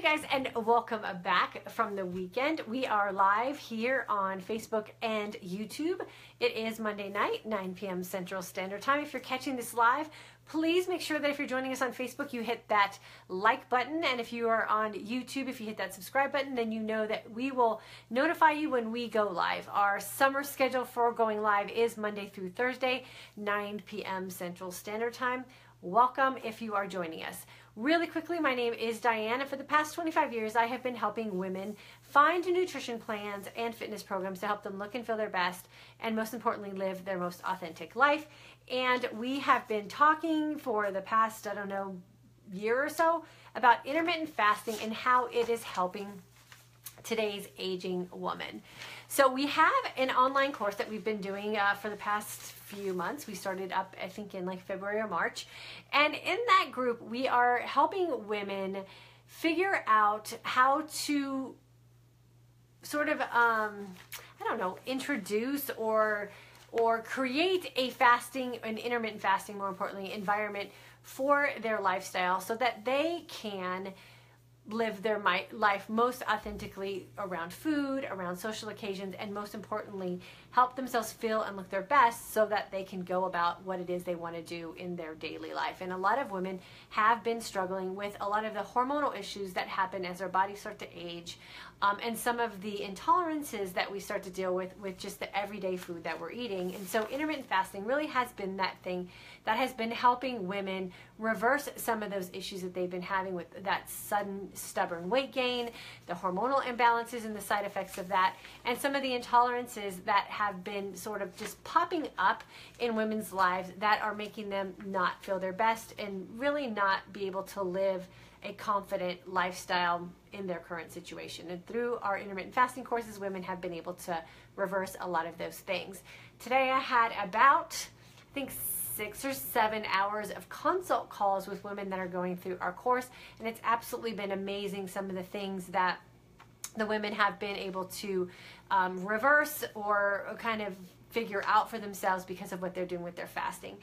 Hey guys, and welcome back from the weekend. We are live here on Facebook and YouTube. It is Monday night, 9 p.m. Central Standard Time. If you're catching this live, please make sure that if you're joining us on Facebook, you hit that like button. And if you are on YouTube, if you hit that subscribe button, then you know that we will notify you when we go live. Our summer schedule for going live is Monday through Thursday, 9 p.m. Central Standard Time. Welcome if you are joining us. Really quickly, my name is Diane, and for the past 25 years, I have been helping women find nutrition plans and fitness programs to help them look and feel their best, and most importantly, live their most authentic life. And we have been talking for the past, year or so about intermittent fasting and how it is helping today's aging woman. So we have an online course that we've been doing for the past few months. We started up, I think, in like February or March. And in that group, we are helping women figure out how to sort of, introduce or create a fasting, an intermittent fasting, more importantly, environment for their lifestyle so that they can live their life most authentically around food, around social occasions, and most importantly, help themselves feel and look their best so that they can go about what it is they want to do in their daily life. And a lot of women have been struggling with a lot of the hormonal issues that happen as our bodies start to age, and some of the intolerances that we start to deal with just the everyday food that we're eating. And so intermittent fasting really has been that thing that has been helping women reverse some of those issues that they've been having with that sudden stubborn weight gain, the hormonal imbalances and the side effects of that, and some of the intolerances that have been sort of just popping up in women's lives that are making them not feel their best and really not be able to live a confident lifestyle in their current situation. And through our intermittent fasting courses, women have been able to reverse a lot of those things. Today I had about, I think, 6 or 7 hours of consult calls with women that are going through our course, and it's absolutely been amazing some of the things that the women have been able to reverse or kind of figure out for themselves because of what they're doing with their fasting.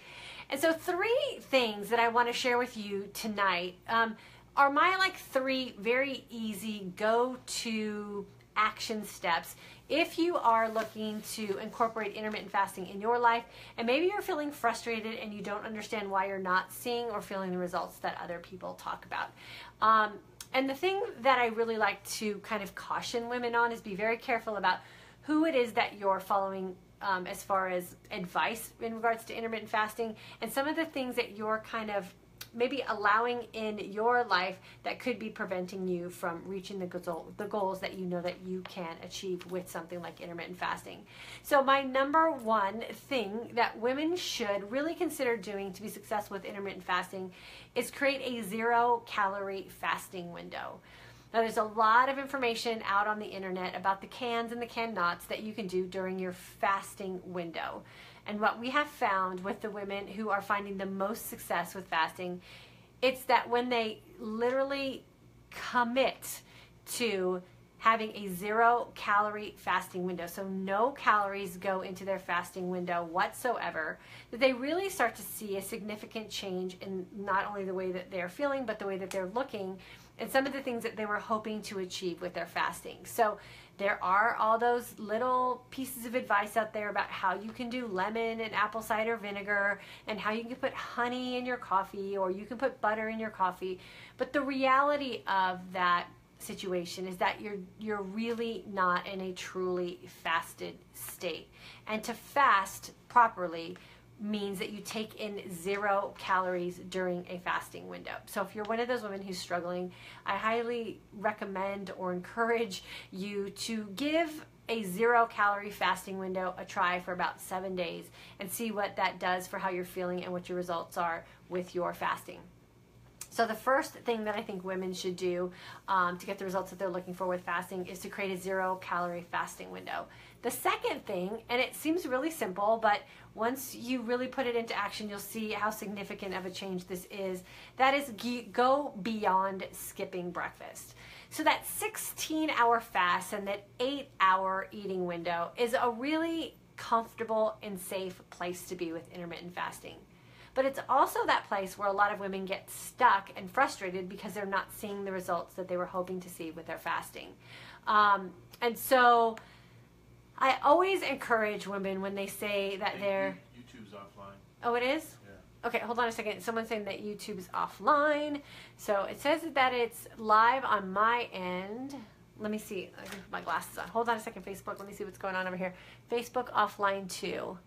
And so 3 things that I want to share with you tonight are my 3 very easy go-to action steps if you are looking to incorporate intermittent fasting in your life, and maybe you're feeling frustrated and you don't understand why you're not seeing or feeling the results that other people talk about. And the thing that I really like to kind of caution women on is be very careful about who it is that you're following as far as advice in regards to intermittent fasting, and some of the things that you're kind of maybe allowing in your life that could be preventing you from reaching the goals that you know that you can achieve with something like intermittent fasting. So my number 1 thing that women should really consider doing to be successful with intermittent fasting is create a 0-calorie fasting window. Now, there's a lot of information out on the internet about the cans and the can-nots that you can do during your fasting window. And what we have found with the women who are finding the most success with fasting, it's that when they literally commit to having a 0-calorie fasting window, so no calories go into their fasting window whatsoever, that they really start to see a significant change in not only the way that they're feeling, but the way that they're looking, and some of the things that they were hoping to achieve with their fasting. So there are all those little pieces of advice out there about how you can do lemon and apple cider vinegar, and how you can put honey in your coffee, or you can put butter in your coffee. But the reality of that situation is that you're really not in a truly fasted state. And to fast properly means that you take in 0 calories during a fasting window. So if you're one of those women who's struggling, I highly recommend or encourage you to give a 0-calorie fasting window a try for about 7 days and see what that does for how you're feeling and what your results are with your fasting. So the first thing that I think women should do to get the results that they're looking for with fasting is to create a 0-calorie fasting window. The second thing, and it seems really simple, but once you really put it into action, you'll see how significant of a change this is. That is, go beyond skipping breakfast. So that 16-hour fast and that 8-hour eating window is a really comfortable and safe place to be with intermittent fasting. but it's also that place where a lot of women get stuck and frustrated because they're not seeing the results that they were hoping to see with their fasting. And so I always encourage women when they say that they're... YouTube's offline. Oh, it is? Yeah. Okay, hold on a second. Someone's saying that YouTube is offline. So it says that it's live on my end. Let me see. I can put my glasses on. Hold on a second, Facebook. Let me see what's going on over here. Facebook offline too.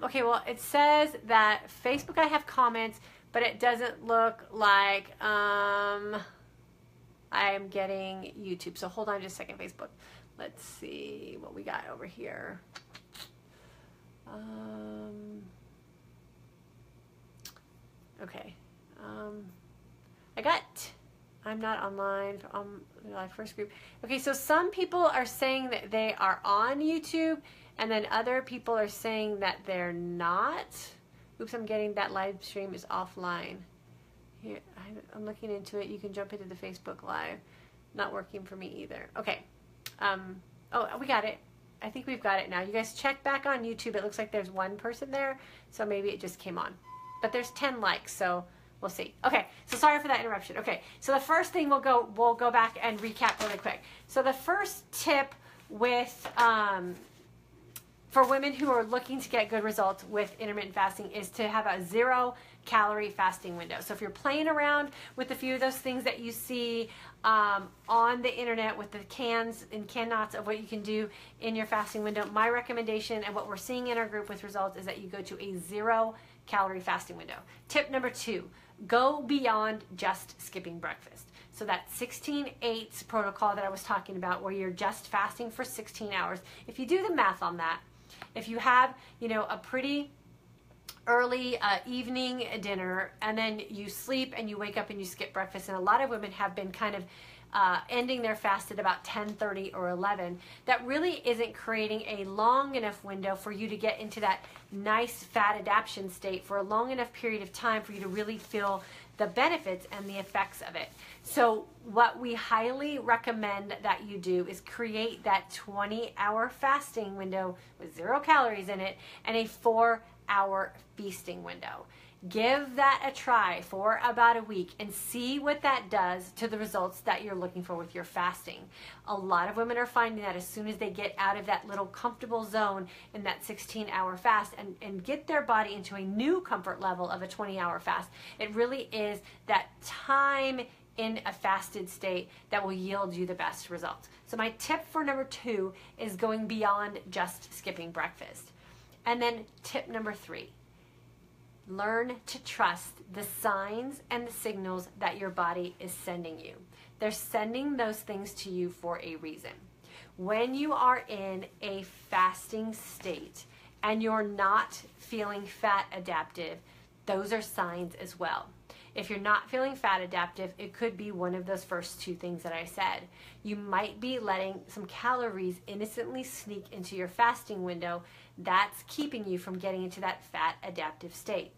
Okay, well, it says that Facebook, I have comments, but it doesn't look like I am getting YouTube. So hold on just a second, Facebook. Let's see what we got over here. Okay. I'm not online on my first group. Okay, so some people are saying that they are on YouTube, and then other people are saying that they're not. Oops, I'm getting that live stream is offline. Here, I'm looking into it. You can jump into the Facebook Live. Not working for me either. Okay. Oh, we got it. I think we've got it now. You guys check back on YouTube. It looks like there's one person there, so maybe it just came on. But there's 10 likes, so we'll see. Okay, so sorry for that interruption. Okay, so the first thing we'll go back and recap really quick. So the first tip with for women who are looking to get good results with intermittent fasting is to have a 0-calorie fasting window. So if you're playing around with a few of those things that you see on the internet with the cans and cannot of what you can do in your fasting window, my recommendation and what we're seeing in our group with results is that you go to a 0-calorie fasting window. Tip number 2, go beyond just skipping breakfast. So that 16-8 protocol that I was talking about, where you're just fasting for 16 hours. If you do the math on that, if you have, a pretty early evening dinner, and then you sleep and you wake up and you skip breakfast, and a lot of women have been kind of ending their fast at about 10:30 or 11, that really isn't creating a long enough window for you to get into that nice fat adaptation state for a long enough period of time for you to really feel the benefits and the effects of it. So what we highly recommend that you do is create that 20-hour fasting window with 0 calories in it and a 4-hour feasting window. Give that a try for about a week and see what that does to the results that you're looking for with your fasting. A lot of women are finding that as soon as they get out of that little comfortable zone in that 16-hour fast and get their body into a new comfort level of a 20-hour fast, it really is that time in a fasted state that will yield you the best results. So my tip for number 2 is going beyond just skipping breakfast. And then tip number 3, learn to trust the signs and the signals that your body is sending you. They're sending those things to you for a reason. When you are in a fasting state and you're not feeling fat adaptive, those are signs as well. If you're not feeling fat adaptive, it could be one of those first 2 things that I said. You might be letting some calories innocently sneak into your fasting window. That's keeping you from getting into that fat adaptive state.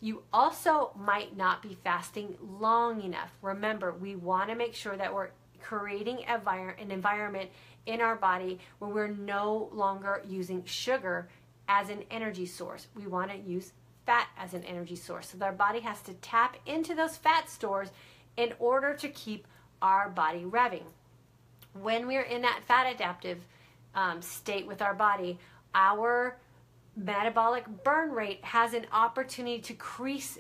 You also might not be fasting long enough. Remember, we want to make sure that we're creating an environment in our body where we're no longer using sugar as an energy source. We want to use fat as an energy source. So our body has to tap into those fat stores in order to keep our body revving. When we're in that fat adaptive state with our body, our metabolic burn rate has an opportunity to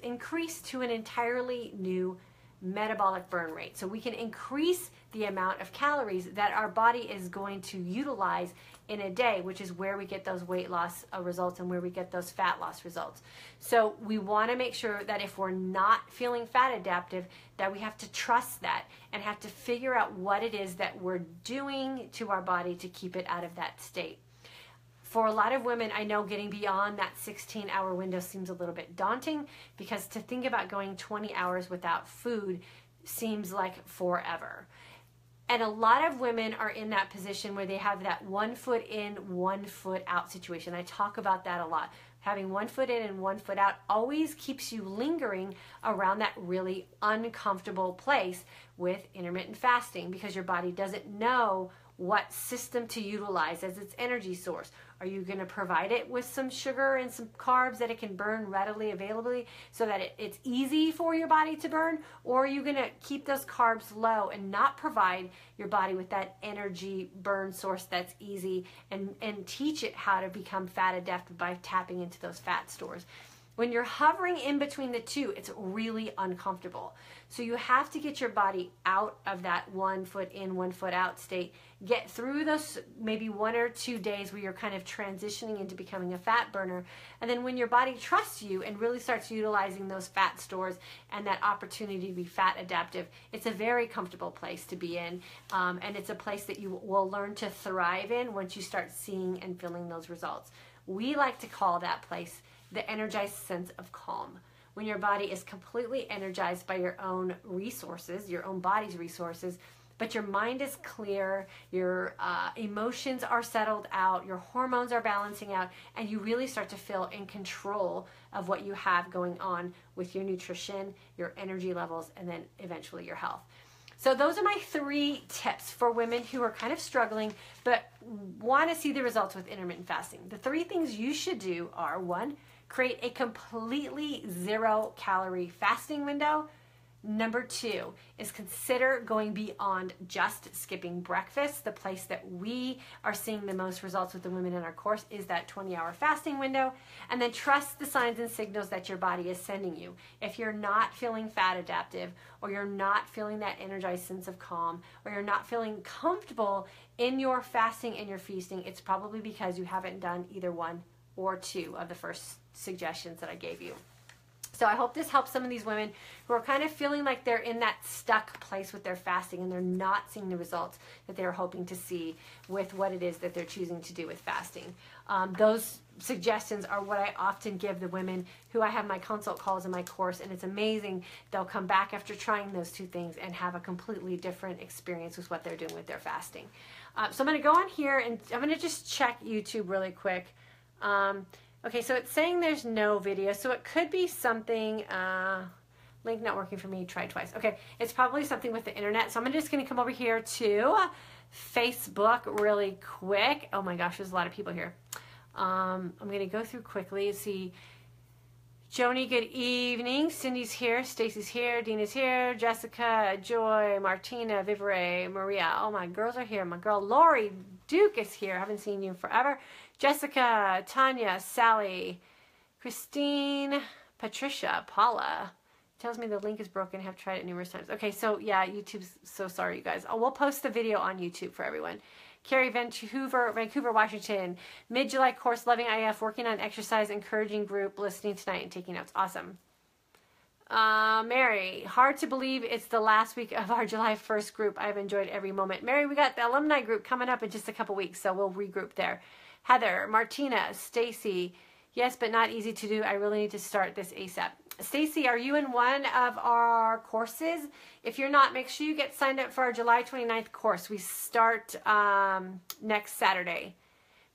increase to an entirely new metabolic burn rate. So we can increase the amount of calories that our body is going to utilize in a day, which is where we get those weight loss results and where we get those fat loss results. So we want to make sure that if we're not feeling fat adaptive, that we have to trust that and have to figure out what it is that we're doing to our body to keep it out of that state. For a lot of women, I know getting beyond that 16-hour window seems a little bit daunting, because to think about going 20 hours without food seems like forever. And a lot of women are in that position where they have that 1 foot in, 1 foot out situation. I talk about that a lot. Having 1 foot in and 1 foot out always keeps you lingering around that really uncomfortable place with intermittent fasting, because your body doesn't know what system to utilize as its energy source. Are you going to provide it with some sugar and some carbs that it can burn readily availably so that it's easy for your body to burn? Or are you going to keep those carbs low and not provide your body with that energy burn source that's easy, and teach it how to become fat adapted by tapping into those fat stores? When you're hovering in between the two, it's really uncomfortable. So you have to get your body out of that 1 foot in, 1 foot out state. Get through those maybe 1 or 2 days where you're kind of transitioning into becoming a fat burner. And then when your body trusts you and really starts utilizing those fat stores and that opportunity to be fat adaptive, it's a very comfortable place to be in. And it's a place that you will learn to thrive in once you start seeing and feeling those results. We like to call that place the energized sense of calm. When your body is completely energized by your own resources, your own body's resources, but your mind is clear, your emotions are settled out, your hormones are balancing out, and you really start to feel in control of what you have going on with your nutrition, your energy levels, and then eventually your health. So those are my 3 tips for women who are kind of struggling but want to see the results with intermittent fasting. The 3 things you should do are: 1, create a completely 0-calorie fasting window. Number 2 is consider going beyond just skipping breakfast. The place that we are seeing the most results with the women in our course is that 20-hour fasting window. And then trust the signs and signals that your body is sending you. If you're not feeling fat adaptive, or you're not feeling that energized sense of calm, or you're not feeling comfortable in your fasting and your feasting, it's probably because you haven't done either 1 or 2 of the first suggestions that I gave you. So I hope this helps some of these women who are kind of feeling like they're in that stuck place with their fasting and they're not seeing the results that they're hoping to see with what it is that they're choosing to do with fasting. Those suggestions are what I often give the women who I have my consult calls in my course, and it's amazing. They'll come back after trying those 2 things and have a completely different experience with what they're doing with their fasting. So I'm going to go on here and I'm going to just check YouTube really quick. Okay, so it's saying there's no video, so it could be something, link not working for me, tried twice. Okay, it's probably something with the internet, so I'm just going to come over here to Facebook really quick. Oh my gosh, there's a lot of people here. I'm going to go through quickly and see. Joni, good evening. Cindy's here, Stacy's here, Dina's here, Jessica, Joy, Martina, Vivere, Maria. Oh, my girls are here. My girl Lori Duke is here. I haven't seen you in forever. Jessica, Tanya, Sally, Christine, Patricia, Paula. Tells me the link is broken. I have tried it numerous times. Okay, so yeah, YouTube's so sorry, you guys. We'll post the video on YouTube for everyone. Carrie, Vancouver, Washington. Mid-July course, loving IF, working on exercise, encouraging group, listening tonight and taking notes. Awesome. Mary, hard to believe it's the last week of our July 1st group. I've enjoyed every moment. Mary, we got the alumni group coming up in just a couple weeks, so we'll regroup there. Heather, Martina, Stacy, yes, but not easy to do. I really need to start this ASAP. Stacy, are you in one of our courses? If you're not, make sure you get signed up for our July 29th course. We start next Saturday.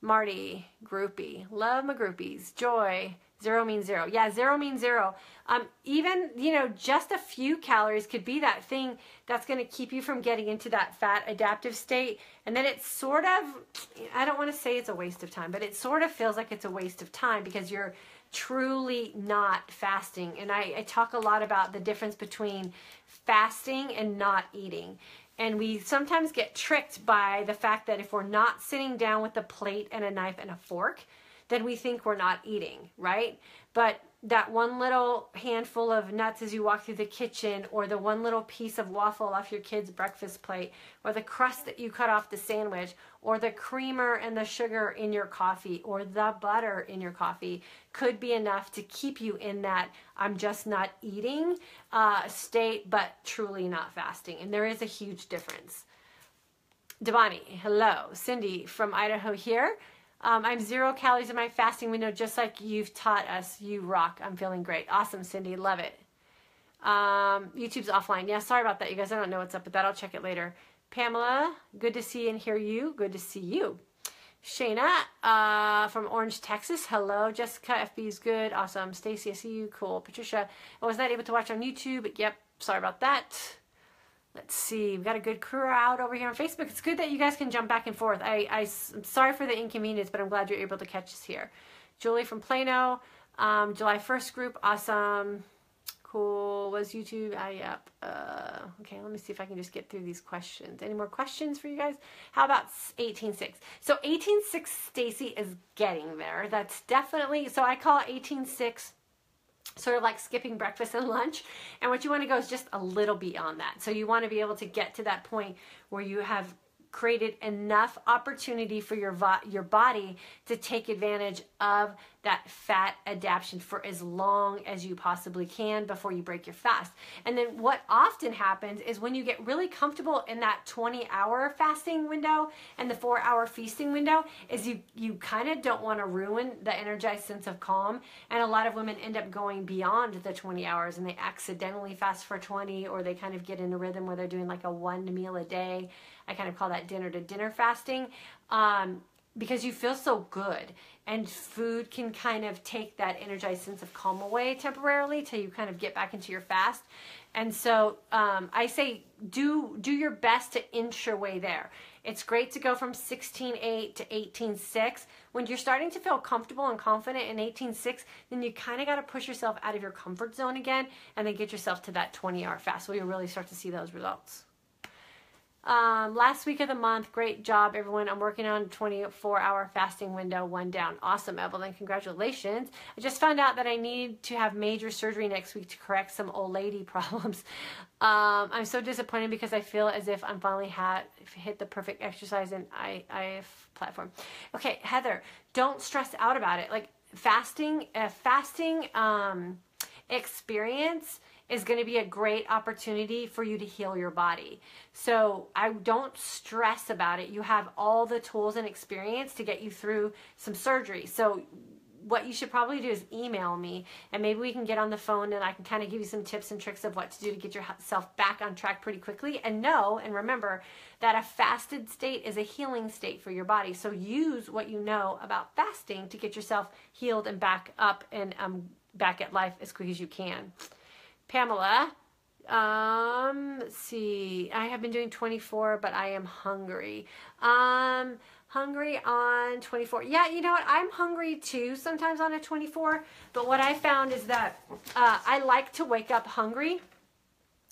Marty, groupie. Love my groupies. Joy, 0 means 0. Yeah, 0 means 0. Even, just a few calories could be that thing that's going to keep you from getting into that fat adaptive state. And then it's sort of, I don't want to say it's a waste of time, but it sort of feels like it's a waste of time because you're truly not fasting. And I talk a lot about the difference between fasting and not eating. And we sometimes get tricked by the fact that if we're not sitting down with a plate and a knife and a fork, then we think we're not eating, right? But that one little handful of nuts as you walk through the kitchen, or the one little piece of waffle off your kid's breakfast plate, or the crust that you cut off the sandwich, or the creamer and the sugar in your coffee, or the butter in your coffee could be enough to keep you in that I'm just not eating state, but truly not fasting. And there is a huge difference. Devani, hello. Cindy from Idaho here. I'm 0 calories in my fasting window, just like you've taught us. You rock. I'm feeling great. Awesome, Cindy. Love it. YouTube's offline. Yeah, sorry about that, you guys. I don't know what's up with that. I'll check it later. Pamela, good to see and hear you. Good to see you. Shayna from Orange, Texas. Hello. Jessica, FB's good. Awesome. Stacy, I see you. Cool. Patricia, I was not able to watch on YouTube. Yep, sorry about that. Let's see. We've got a good crowd over here on Facebook. It's good that you guys can jump back and forth. I'm sorry for the inconvenience, but I'm glad you're able to catch us here. Julie from Plano. July 1st group. Awesome. Cool. Was YouTube? Yep. Okay, let me see if I can just get through these questions. Any more questions for you guys? How about 18.6? So 18.6, Stacy, is getting there. That's definitely, so I call 18.6 sort of like skipping breakfast and lunch. And what you want to go is just a little beyond that. So you want to be able to get to that point where you have created enough opportunity for your body to take advantage of that fat adaptation for as long as you possibly can before you break your fast. And then what often happens is when you get really comfortable in that 20-hour fasting window and the 4-hour feasting window is you kind of don't want to ruin the energized sense of calm. And a lot of women end up going beyond the 20 hours and they accidentally fast for 20, or they kind of get in a rhythm where they're doing like a 1 meal a day. I kind of call that dinner to dinner fasting, because you feel so good, and food can kind of take that energized sense of calm away temporarily till you kind of get back into your fast. And so I say do your best to inch your way there. It's great to go from 16.8 to 18.6. When you're starting to feel comfortable and confident in 18.6, then you kind of got to push yourself out of your comfort zone again and then get yourself to that 20-hour fast where you really start to see those results. Last week of the month, great job, everyone. I'm working on a 24-hour fasting window, 1 down. Awesome, Evelyn. Congratulations. I just found out that I need to have major surgery next week to correct some old lady problems. I'm so disappointed because I feel as if I'm finally hit the perfect exercise and IF platform. Okay, Heather, don't stress out about it. Like fasting experience is going to be a great opportunity for you to heal your body. So I don't stress about it. You have all the tools and experience to get you through some surgery. So what you should probably do is email me, and maybe we can get on the phone and I can kind of give you some tips and tricks of what to do to get yourself back on track pretty quickly. And remember that a fasted state is a healing state for your body. So use what you know about fasting to get yourself healed and back up and back at life as quick as you can. Pamela, let's see. I have been doing 24, but I am hungry. Hungry on 24. Yeah, you know what? I'm hungry too sometimes on a 24. But what I found is that I like to wake up hungry.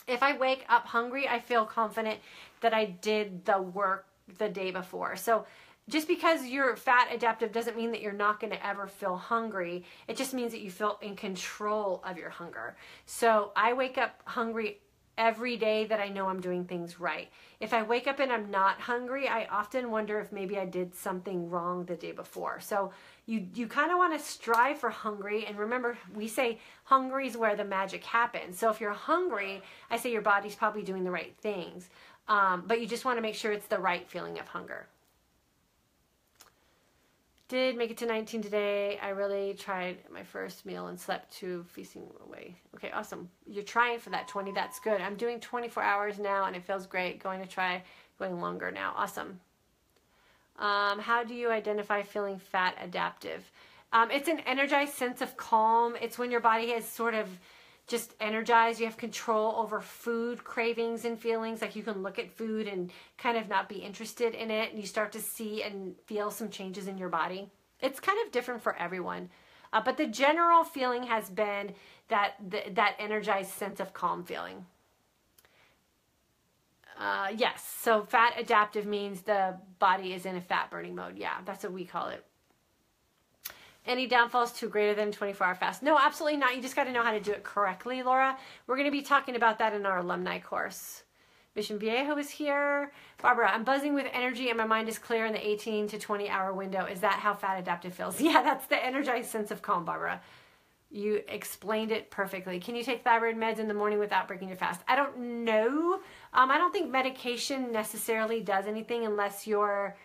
If I wake up hungry, I feel confident that I did the work the day before. So just because you're fat adaptive doesn't mean that you're not going to ever feel hungry. It just means that you feel in control of your hunger. So I wake up hungry every day that I know I'm doing things right. If I wake up and I'm not hungry, I often wonder if maybe I did something wrong the day before. So you kind of want to strive for hungry. And remember, we say hungry is where the magic happens. So if you're hungry, I say your body's probably doing the right things. But you just want to make sure it's the right feeling of hunger. Did make it to 19 today. I really tried my first meal and slept 2 feasting away. Okay, awesome. You're trying for that 20. That's good. I'm doing 24 hours now and it feels great. Going to try going longer now. Awesome. How do you identify feeling fat adaptive? It's an energized sense of calm. It's when your body is sort of just energized. You have control over food cravings and feelings. Like you can look at food and kind of not be interested in it, and you start to see and feel some changes in your body. It's kind of different for everyone. But the general feeling has been that energized sense of calm feeling. Yes, so fat adaptive means the body is in a fat burning mode. Yeah, that's what we call it. Any downfalls to greater than 24-hour fast? No, absolutely not. You just got to know how to do it correctly, Laura. We're going to be talking about that in our alumni course. Mission Viejo is here. Barbara, I'm buzzing with energy and my mind is clear in the 18 to 20-hour window. Is that how fat adaptive feels? Yeah, that's the energized sense of calm, Barbara. You explained it perfectly. Can you take thyroid meds in the morning without breaking your fast? I don't know. I don't think medication necessarily does anything unless you're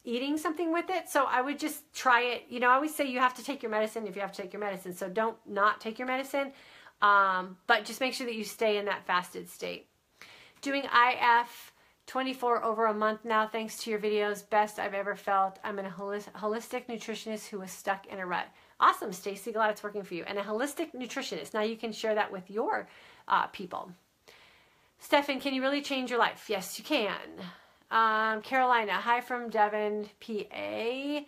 eating something with it. So I would just try it. You know, I always say you have to take your medicine if you have to take your medicine. So don't not take your medicine, but just make sure that you stay in that fasted state. Doing IF 24 over a month now, thanks to your videos. Best I've ever felt. I'm a holistic nutritionist who was stuck in a rut. Awesome, Stacy. Glad it's working for you. And a holistic nutritionist. Now you can share that with your people. Stefan, can you really change your life? Yes, you can. Carolina, hi from Devon, PA.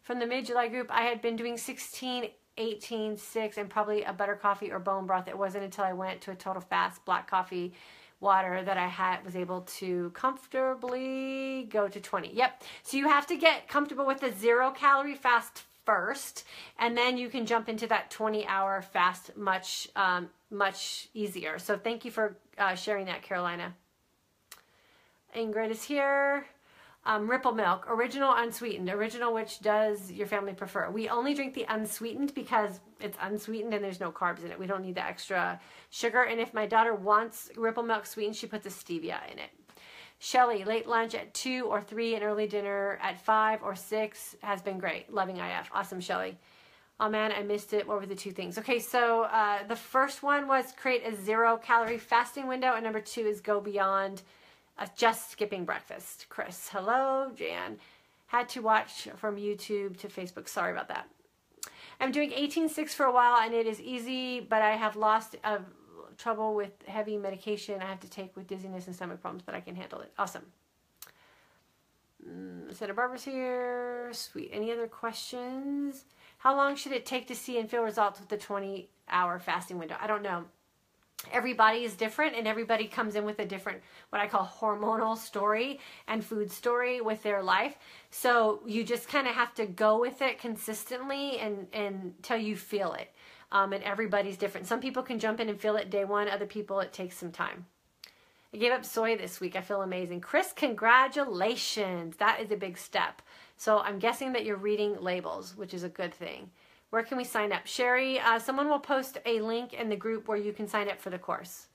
From the mid-July group, I had been doing 16, 18, 6, and probably a butter coffee or bone broth. It wasn't until I went to a total fast black coffee water that I was able to comfortably go to 20. Yep. So you have to get comfortable with the 0-calorie fast first, and then you can jump into that 20-hour fast much easier. So thank you for sharing that, Carolina. Ingrid is here. Ripple milk, original, unsweetened. Original, which does your family prefer? We only drink the unsweetened because it's unsweetened and there's no carbs in it. We don't need the extra sugar. And if my daughter wants ripple milk sweetened, she puts a stevia in it. Shelly, late lunch at 2 or 3 and early dinner at 5 or 6 has been great. Loving IF. Awesome, Shelly. Oh man, I missed it. What were the 2 things? Okay, so the first one was create a 0-calorie fasting window, and number 2 is go beyond just skipping breakfast. Chris, hello. Jan, had to watch from YouTube to Facebook. Sorry about that. I'm doing 18-6 for a while, and it is easy, but I have lost trouble with heavy medication I have to take with dizziness and stomach problems, but I can handle it. Awesome. Santa Barbara's here. Sweet. Any other questions? How long should it take to see and feel results with the 20-hour fasting window? I don't know. Everybody is different, and everybody comes in with a different, what I call hormonal story and food story with their life. So you just kind of have to go with it consistently and until you feel it. And everybody's different. Some people can jump in and feel it day one. Other people, it takes some time. I gave up soy this week. I feel amazing. Chris, congratulations. That is a big step. So I'm guessing that you're reading labels, which is a good thing. Where can we sign up? Sherry, someone will post a link in the group where you can sign up for the course.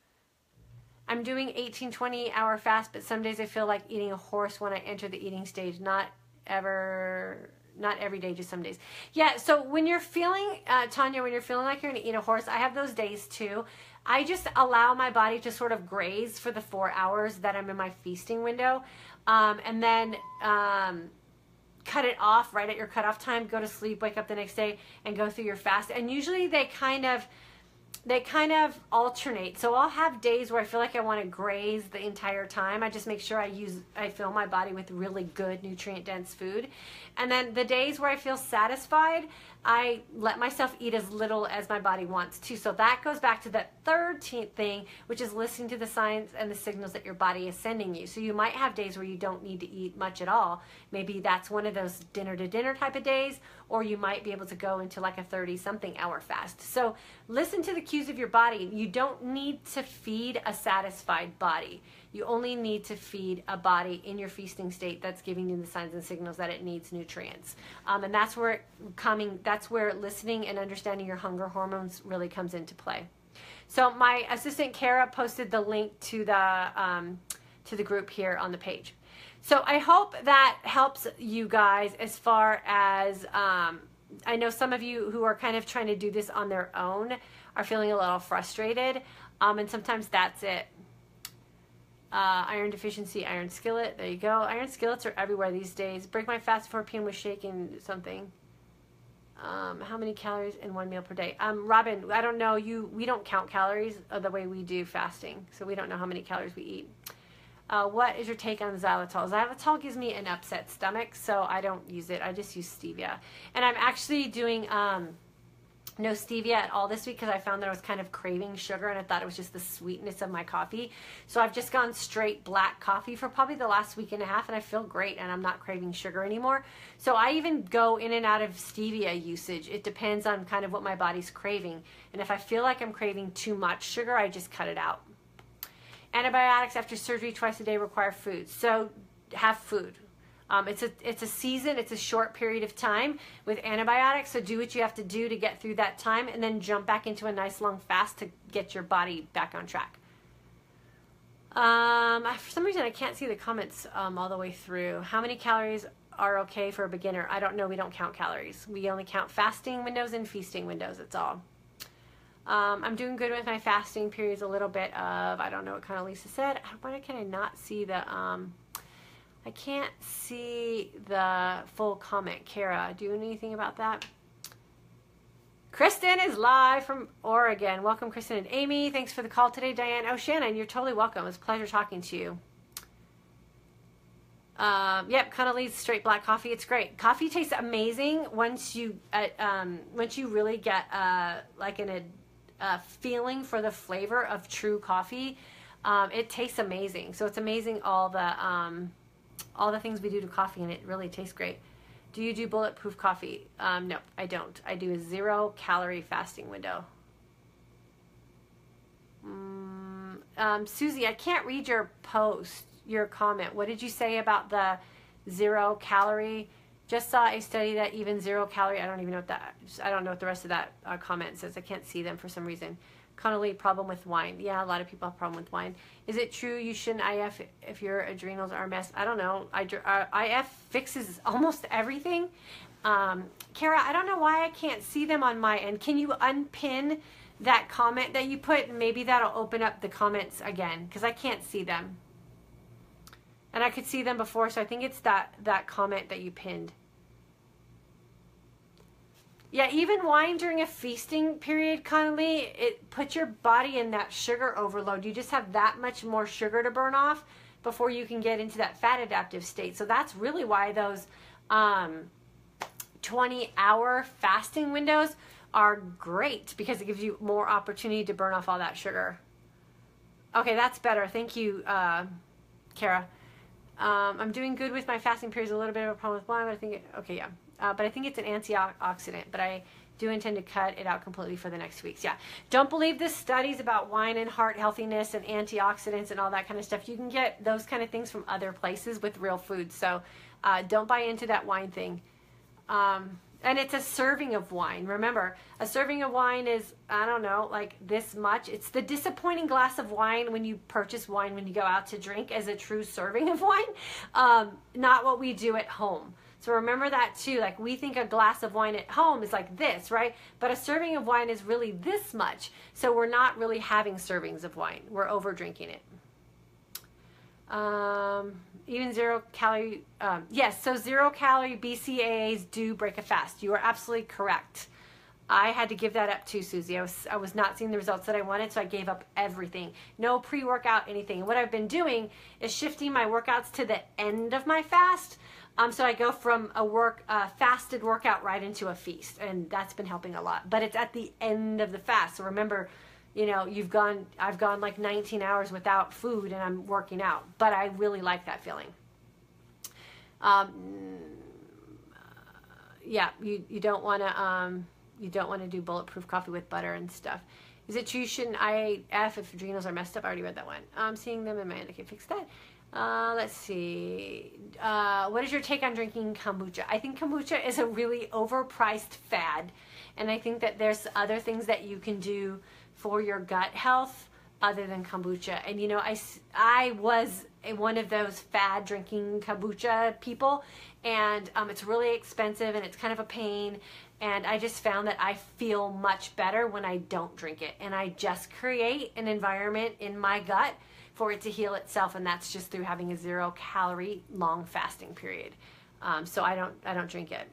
I'm doing 18-20 hour fast, but some days I feel like eating a horse when I enter the eating stage. Not every day, just some days. Yeah, so when you're feeling, Tanya, when you're feeling like you're going to eat a horse, I have those days too. I just allow my body to sort of graze for the 4 hours that I'm in my feasting window. And then cut it off right at your cutoff time, go to sleep, wake up the next day, and go through your fast. And usually they kind of alternate. So I'll have days where I feel like I want to graze the entire time. I just make sure I fill my body with really good nutrient dense food. And then the days where I feel satisfied, I let myself eat as little as my body wants to. So that goes back to that third thing, which is listening to the signs and the signals that your body is sending you. So you might have days where you don't need to eat much at all. Maybe that's one of those dinner to dinner type of days, or you might be able to go into like a 30-something hour fast. So listen to the cues of your body. You don't need to feed a satisfied body. You only need to feed a body in your feasting state that's giving you the signs and signals that it needs nutrients. And that's where listening and understanding your hunger hormones really comes into play. So my assistant Kara posted the link to the group here on the page. So I hope that helps you guys as far as, I know some of you who are kind of trying to do this on their own are feeling a little frustrated. And sometimes that's it. Iron deficiency, iron skillet. There you go. Iron skillets are everywhere these days. Break my fast 4 p.m. with shaking something. How many calories in 1 meal per day? Robin, I don't know. We don't count calories the way we do fasting, so we don't know how many calories we eat. What is your take on xylitol? Xylitol gives me an upset stomach, so I don't use it. I just use stevia. And I'm actually doing no stevia at all this week because I found that I was kind of craving sugar and I thought it was just the sweetness of my coffee. So I've just gone straight black coffee for probably the last week and a half, and I feel great and I'm not craving sugar anymore. So I even go in and out of stevia usage. It depends on kind of what my body's craving. And if I feel like I'm craving too much sugar, I just cut it out. Antibiotics after surgery twice a day require food. So have food. It's a season, it's a short period of time with antibiotics, so do what you have to do to get through that time and then jump back into a nice long fast to get your body back on track. For some reason I can't see the comments all the way through. How many calories are okay for a beginner? I don't know, we don't count calories. We only count fasting windows and feasting windows, that's all. I'm doing good with my fasting periods, a little bit of, I don't know what kind of Lisa said. Why can I not see the, I can't see the full comment. Kara, do you know anything about that? Kristen is live from Oregon. Welcome, Kristen and Amy. Thanks for the call today, Diane. Oh, Shannon, you're totally welcome. It was a pleasure talking to you. Yep, Connolly's straight black coffee. It's great. Coffee tastes amazing once you really get like a feeling for the flavor of true coffee. It tastes amazing. So it's amazing all the things we do to coffee, and it really tastes great. Do you do bulletproof coffee? No, I don't. I do a 0-calorie fasting window. Susie, I can't read your post, your comment. What did you say about the 0-calorie? Just saw a study that even 0-calorie, I don't even know what that, I don't know what the rest of that comment says. I can't see them for some reason. Connolly, problem with wine. Yeah, a lot of people have a problem with wine. Is it true you shouldn't IF if your adrenals are a mess? I don't know. IF fixes almost everything. Kara, I don't know why I can't see them on my end. Can you unpin that comment that you put? Maybe that'll open up the comments again, because I can't see them. And I could see them before, so I think it's that comment that you pinned. Yeah, even wine during a feasting period, Connolly, it puts your body in that sugar overload. You just have that much more sugar to burn off before you can get into that fat adaptive state. So that's really why those 20-hour fasting windows are great, because it gives you more opportunity to burn off all that sugar. Okay, that's better. Thank you, Kara. I'm doing good with my fasting periods. A little bit of a problem with wine, but I think okay, yeah. But I think it's an antioxidant, but I do intend to cut it out completely for the next weeks. Yeah. Don't believe the studies about wine and heart healthiness and antioxidants and all that kind of stuff. You can get those kind of things from other places with real food. So don't buy into that wine thing. And it's a serving of wine. Remember, a serving of wine is, I don't know, like this much. It's the disappointing glass of wine when you purchase wine when you go out to drink as a true serving of wine, not what we do at home. So remember that too. Like we think a glass of wine at home is like this, right? But a serving of wine is really this much. So we're not really having servings of wine. We're over drinking it. Even 0-calorie, yes, so 0-calorie BCAAs do break a fast. You are absolutely correct. I had to give that up too, Susie. I was not seeing the results that I wanted, so I gave up everything. No pre-workout, anything. And what I've been doing is shifting my workouts to the end of my fast. So I go from a fasted workout right into a feast, and that's been helping a lot. But it's at the end of the fast. So remember, you know, I've gone like 19 hours without food and I'm working out, but I really like that feeling. Yeah, you don't want to do bulletproof coffee with butter and stuff. Is it true you shouldn't IF if adrenals are messed up? I already read that one. I'm seeing them in my end. Okay, fix that. Let's see. What is your take on drinking kombucha? I think kombucha is a really overpriced fad, and I think that there's other things that you can do for your gut health other than kombucha. And you know, I was one of those fad drinking kombucha people, and it's really expensive and it's kind of a pain, and I just found that I feel much better when I don't drink it, and I just create an environment in my gut for it to heal itself, and that's just through having a 0-calorie long fasting period. So I don't drink it.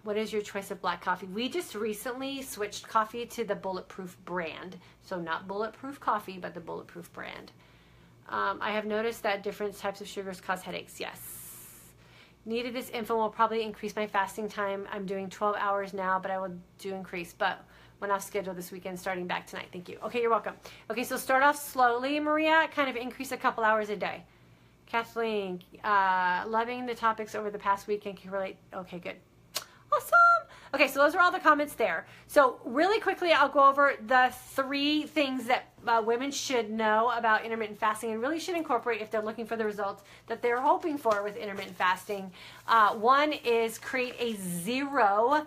What is your choice of black coffee? We just recently switched coffee to the Bulletproof brand. So not Bulletproof coffee, but the Bulletproof brand. I have noticed that different types of sugars cause headaches. Yes. Needed this info. Will probably increase my fasting time. I'm doing 12 hours now, but I will do increase. But when I'll schedule this weekend, starting back tonight. Thank you. Okay, you're welcome. Okay, so start off slowly, Maria. Kind of increase a couple hours a day. Kathleen, loving the topics over the past weekend. Can relate. Okay, good. Awesome. Okay, so those are all the comments there. So really quickly, I'll go over the 3 things that women should know about intermittent fasting and really should incorporate if they're looking for the results that they're hoping for with intermittent fasting. One is create a 0-calorie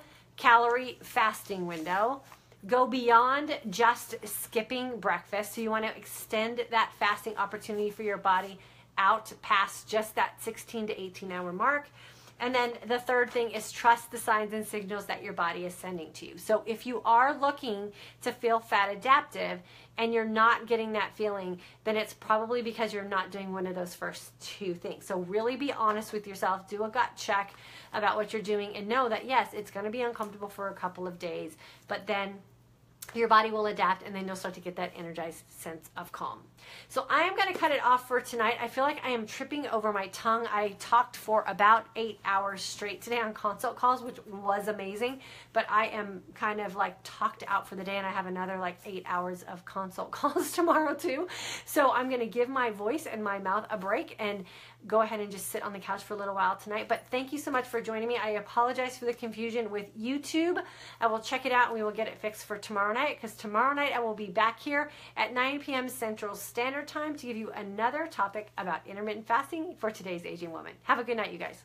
fasting window. Go beyond just skipping breakfast. So you want to extend that fasting opportunity for your body out past just that 16 to 18 hour mark. And then the third thing is trust the signs and signals that your body is sending to you. So if you are looking to feel fat adaptive and you're not getting that feeling, then it's probably because you're not doing one of those first two things. So really be honest with yourself, do a gut check about what you're doing, and know that yes, it's going to be uncomfortable for a couple of days, but then your body will adapt, and then you'll start to get that energized sense of calm. So I am going to cut it off for tonight. I feel like I am tripping over my tongue. I talked for about 8 hours straight today on consult calls, which was amazing, but I am kind of like talked out for the day, and I have another like 8 hours of consult calls tomorrow too. So I'm going to give my voice and my mouth a break and go ahead and just sit on the couch for a little while tonight. But thank you so much for joining me. I apologize for the confusion with YouTube. I will check it out and we will get it fixed for tomorrow night, because tomorrow night I will be back here at 9 p.m. Central Standard Time to give you another topic about intermittent fasting for today's aging woman. Have a good night, you guys.